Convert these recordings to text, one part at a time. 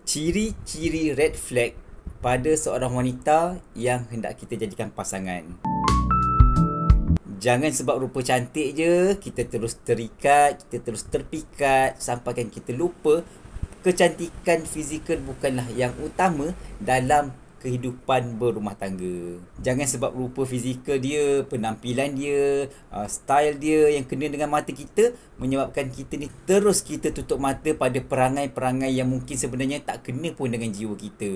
Ciri-ciri red flag pada seorang wanita yang hendak kita jadikan pasangan. Jangan sebab rupa cantik je, kita terus terikat, kita terus terpikat sampaikan kita lupa kecantikan fizikal bukanlah yang utama dalam kehidupan berumah tangga. Jangan sebab rupa fizikal dia, penampilan dia, style dia yang kena dengan mata kita menyebabkan kita ni terus kita tutup mata pada perangai-perangai yang mungkin sebenarnya tak kena pun dengan jiwa kita.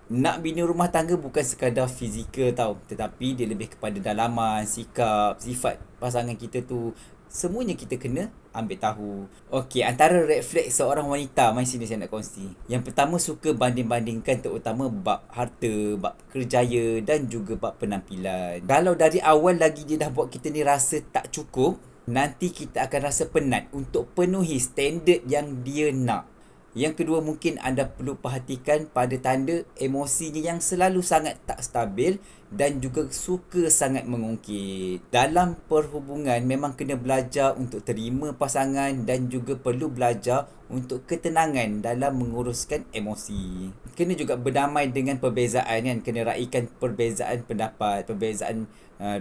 Nak bina rumah tangga bukan sekadar fizikal tau, tetapi dia lebih kepada dalaman, sikap, sifat pasangan kita tu. Semuanya kita kena ambil tahu. Okey, antara red flag seorang wanita, mai sini saya nak kongsi. Yang pertama, suka banding-bandingkan terutama bab harta, bab kerjaya dan juga bab penampilan. Kalau dari awal lagi dia dah buat kita ni rasa tak cukup, nanti kita akan rasa penat untuk penuhi standard yang dia nak. Yang kedua, mungkin anda perlu perhatikan pada tanda emosinya yang selalu sangat tak stabil dan juga suka sangat mengungkit. Dalam perhubungan memang kena belajar untuk terima pasangan dan juga perlu belajar untuk ketenangan dalam menguruskan emosi. Kena juga berdamai dengan perbezaan kan, kena raikan perbezaan pendapat, perbezaan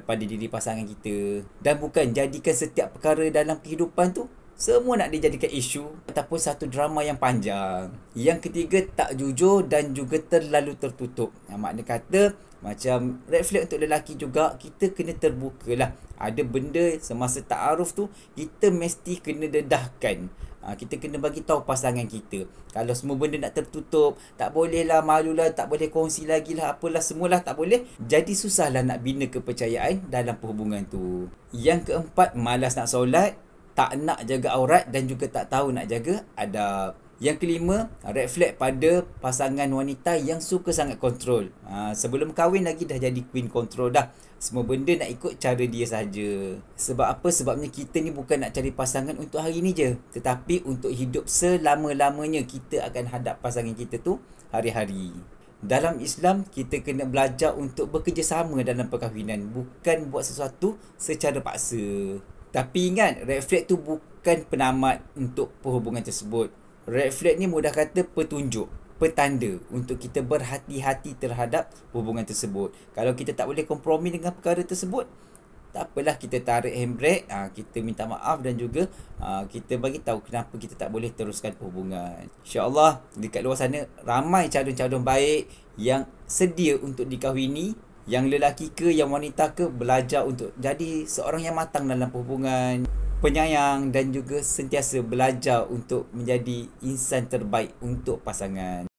pada diri pasangan kita. Dan bukan jadikan setiap perkara dalam kehidupan tu semua nak dijadikan isu ataupun satu drama yang panjang. Yang ketiga, tak jujur dan juga terlalu tertutup. Makna kata, macam red flag untuk lelaki juga, kita kena terbuka lah. Ada benda semasa ta'aruf tu, kita mesti kena dedahkan. Kita kena bagi tahu pasangan kita. Kalau semua benda nak tertutup, tak boleh lah, malu lah, tak boleh kongsi lagi lah, apalah, semualah tak boleh. Jadi susahlah nak bina kepercayaan dalam perhubungan tu. Yang keempat, malas nak solat, tak nak jaga aurat dan juga tak tahu nak jaga adab. Yang kelima, red flag pada pasangan wanita yang suka sangat kontrol. Sebelum kahwin lagi dah jadi queen control dah. Semua benda nak ikut cara dia saja. Sebab apa? Sebabnya kita ni bukan nak cari pasangan untuk hari ni je, tetapi untuk hidup selama-lamanya kita akan hadap pasangan kita tu hari-hari. Dalam Islam, kita kena belajar untuk bekerjasama dalam perkahwinan, bukan buat sesuatu secara paksa. Tapi ingat, red flag tu bukan penamat untuk perhubungan tersebut. Red flag ni mudah kata petunjuk, petanda untuk kita berhati-hati terhadap hubungan tersebut. Kalau kita tak boleh kompromi dengan perkara tersebut, tak apalah, kita tarik handbrake, kita minta maaf dan juga kita bagi tahu kenapa kita tak boleh teruskan perhubungan. InsyaAllah dekat luar sana ramai calon-calon baik yang sedia untuk dikahwini. Yang lelaki ke, yang wanita ke, belajar untuk jadi seorang yang matang dalam perhubungan, penyayang dan juga sentiasa belajar untuk menjadi insan terbaik untuk pasangan.